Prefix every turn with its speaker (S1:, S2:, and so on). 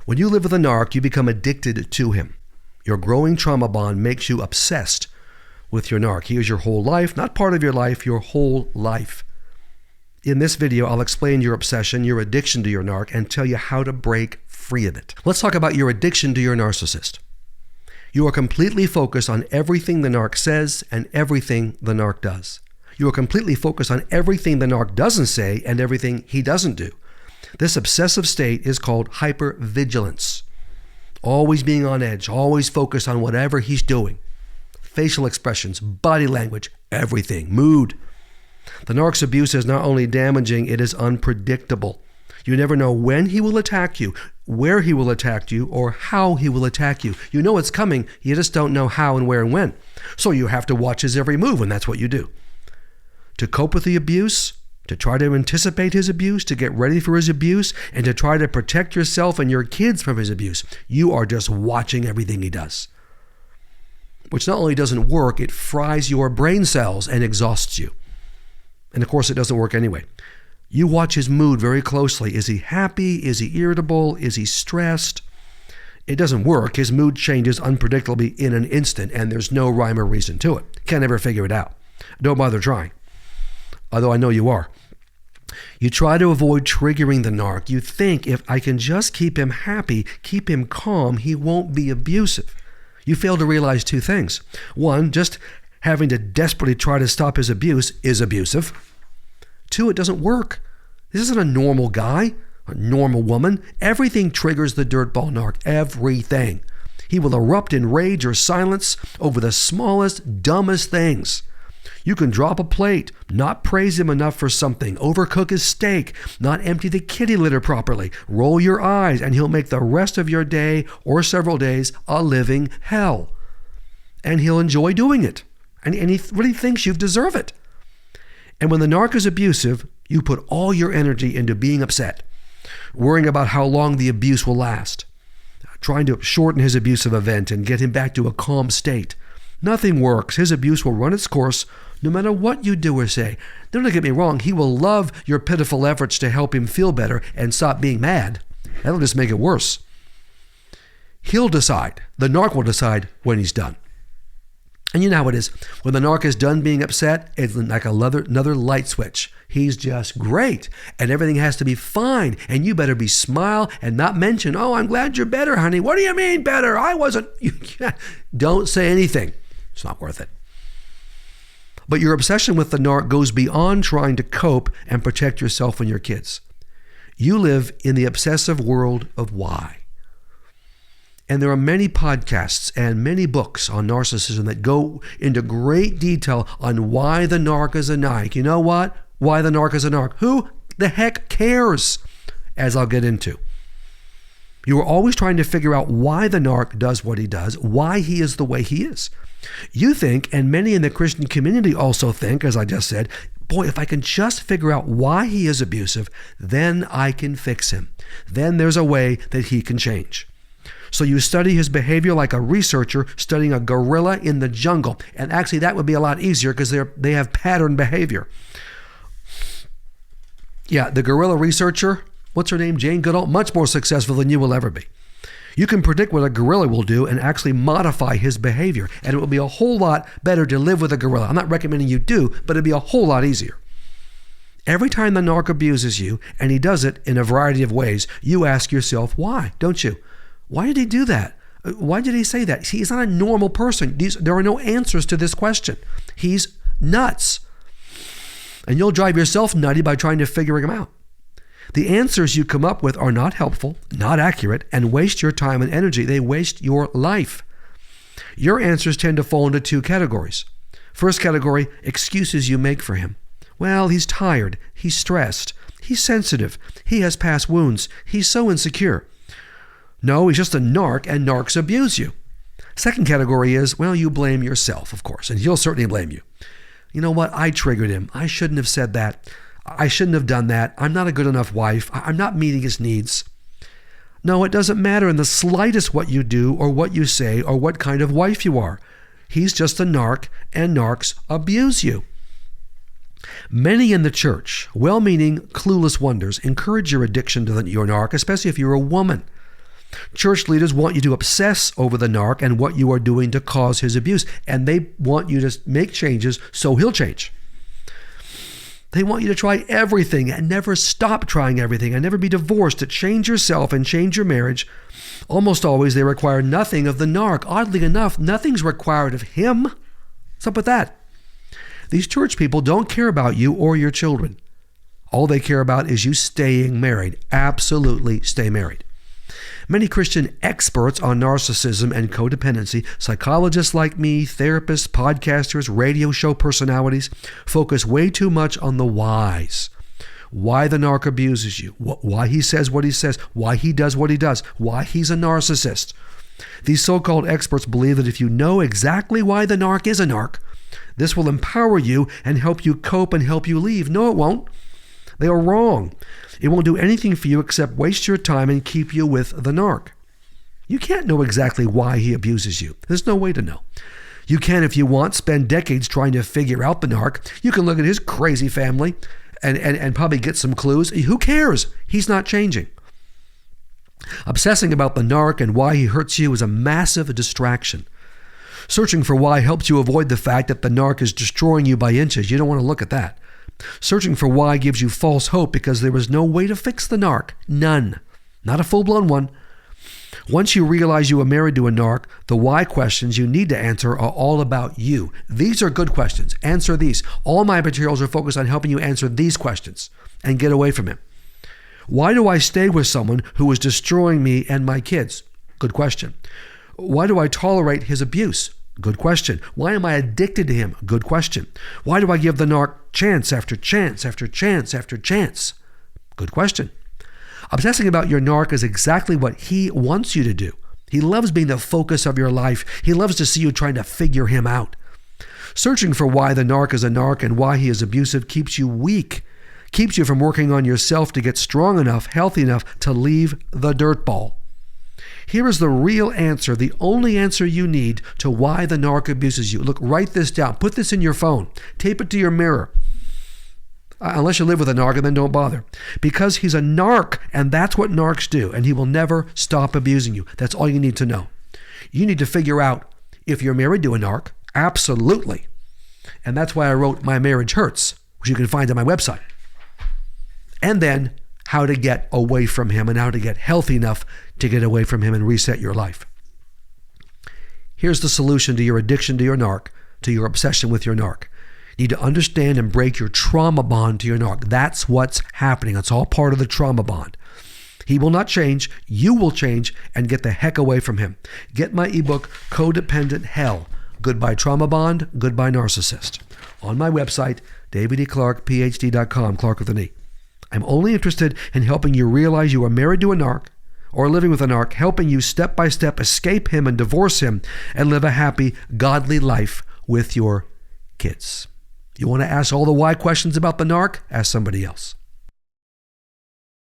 S1: When you live with a narc, you become addicted to him. Your growing trauma bond makes you obsessed with your narc. He is your whole life, not part of your life, your whole life. In this video, I'll explain your obsession, your addiction to your narc, and tell you how to break free of it. Let's talk about your addiction to your narcissist. You are completely focused on everything the narc says and everything the narc does. You are completely focused on everything the narc doesn't say and everything he doesn't do. This obsessive state is called hypervigilance. Always being on edge, always focused on whatever he's doing. Facial expressions, body language, everything, mood. The narc's abuse is not only damaging, it is unpredictable. You never know when he will attack you, where he will attack you, or how he will attack you. You know it's coming, you just don't know how and where and when. So you have to watch his every move, and that's what you do. To cope with the abuse, to try to anticipate his abuse, to get ready for his abuse, and to try to protect yourself and your kids from his abuse, you are just watching everything he does. Which not only doesn't work, it fries your brain cells and exhausts you. And of course, it doesn't work anyway. You watch his mood very closely. Is he happy? Is he irritable? Is he stressed? It doesn't work. His mood changes unpredictably in an instant, and there's no rhyme or reason to it. Can't ever figure it out. Don't bother trying. Although I know you are. You try to avoid triggering the narc. You think if I can just keep him happy, keep him calm, he won't be abusive. You fail to realize two things. One, just having to desperately try to stop his abuse is abusive. Two, it doesn't work. This isn't a normal guy, a normal woman. Everything triggers the dirtball narc. Everything. He will erupt in rage or silence over the smallest, dumbest things. You can drop a plate, not praise him enough for something, overcook his steak, not empty the kitty litter properly, roll your eyes, and he'll make the rest of your day or several days a living hell. And he'll enjoy doing it. And he really thinks you deserve it. And when the narc is abusive, you put all your energy into being upset, worrying about how long the abuse will last, trying to shorten his abusive event and get him back to a calm state. Nothing works. His abuse will run its course no matter what you do or say. Don't get me wrong, he will love your pitiful efforts to help him feel better and stop being mad. That'll just make it worse. He'll decide. The narc will decide when he's done. And you know how it is. When the narc is done being upset, it's like another light switch. He's just great. And everything has to be fine. And you better be smile and not mention, oh, I'm glad you're better, honey. What do you mean better? I wasn't. Don't say anything. It's not worth it. But your obsession with the narc goes beyond trying to cope and protect yourself and your kids. You live in the obsessive world of why. And there are many podcasts and many books on narcissism that go into great detail on why the narc is a narc. You know what? Why the narc is a narc. Who the heck cares? As I'll get into. You are always trying to figure out why the narc does what he does, why he is the way he is. You think, and many in the Christian community also think, as I just said, boy, if I can just figure out why he is abusive, then I can fix him. Then there's a way that he can change. So you study his behavior like a researcher studying a gorilla in the jungle. And actually that would be a lot easier because they have pattern behavior. Yeah, the gorilla researcher, what's her name? Jane Goodall, much more successful than you will ever be. You can predict what a gorilla will do and actually modify his behavior. And it will be a whole lot better to live with a gorilla. I'm not recommending you do, but it'd be a whole lot easier. Every time the narc abuses you, and he does it in a variety of ways, you ask yourself, why, don't you? Why did he do that? Why did he say that? He's not a normal person. There are no answers to this question. He's nuts. And you'll drive yourself nutty by trying to figure him out. The answers you come up with are not helpful, not accurate, and waste your time and energy. They waste your life. Your answers tend to fall into two categories. First category, excuses you make for him. Well, he's tired. He's stressed. He's sensitive. He has past wounds. He's so insecure. No, he's just a narc, and narcs abuse you. Second category is, well, you blame yourself, of course, and he'll certainly blame you. You know what? I triggered him. I shouldn't have said that. I shouldn't have done that. I'm not a good enough wife. I'm not meeting his needs. No, it doesn't matter in the slightest what you do or what you say or what kind of wife you are. He's just a narc, and narcs abuse you. Many in the church, well-meaning, clueless wonders, encourage your addiction to your narc, especially if you're a woman. Church leaders want you to obsess over the narc and what you are doing to cause his abuse, and they want you to make changes so he'll change. They want you to try everything and never stop trying everything and never be divorced, to change yourself and change your marriage. Almost always they require nothing of the narc. Oddly enough, nothing's required of him. What's up with that? These church people don't care about you or your children. All they care about is you staying married. Absolutely stay married. Many Christian experts on narcissism and codependency, psychologists like me, therapists, podcasters, radio show personalities, focus way too much on the whys. Why the narc abuses you, why he says what he says, why he does what he does, why he's a narcissist. These so-called experts believe that if you know exactly why the narc is a narc, this will empower you and help you cope and help you leave. No, it won't. They are wrong. It won't do anything for you except waste your time and keep you with the narc. You can't know exactly why he abuses you. There's no way to know. You can, if you want, spend decades trying to figure out the narc. You can look at his crazy family and probably get some clues. Who cares? He's not changing. Obsessing about the narc and why he hurts you is a massive distraction. Searching for why helps you avoid the fact that the narc is destroying you by inches. You don't want to look at that. Searching for why gives you false hope because there is no way to fix the narc. None. Not a full-blown one. Once you realize you are married to a narc, the why questions you need to answer are all about you. These are good questions. Answer these. All my materials are focused on helping you answer these questions and get away from him. Why do I stay with someone who is destroying me and my kids? Good question. Why do I tolerate his abuse? Good question. Why am I addicted to him? Good question. Why do I give the narc chance after chance after chance after chance? Good question. Obsessing about your narc is exactly what he wants you to do. He loves being the focus of your life. He loves to see you trying to figure him out. Searching for why the narc is a narc and why he is abusive keeps you weak, keeps you from working on yourself to get strong enough, healthy enough to leave the dirtball. Here is the real answer, the only answer you need to why the narc abuses you. Look, write this down. Put this in your phone. Tape it to your mirror. Unless you live with a narc, and then don't bother. Because he's a narc, and that's what narcs do, and he will never stop abusing you. That's all you need to know. You need to figure out if you're married to a narc. Absolutely. And that's why I wrote My Marriage Hurts, which you can find on my website. And then how to get away from him and how to get healthy enough to get away from him and reset your life. Here's the solution to your addiction to your narc, to your obsession with your narc. You need to understand and break your trauma bond to your narc. That's what's happening. It's all part of the trauma bond. He will not change. You will change and get the heck away from him. Get my ebook, Codependent Hell, Goodbye Trauma Bond, Goodbye Narcissist, on my website, davideclarkephd.com, Clarke with an E. I'm only interested in helping you realize you are married to a narc or living with a narc, helping you step by step escape him and divorce him and live a happy, godly life with your kids. You want to ask all the why questions about the narc? Ask somebody else.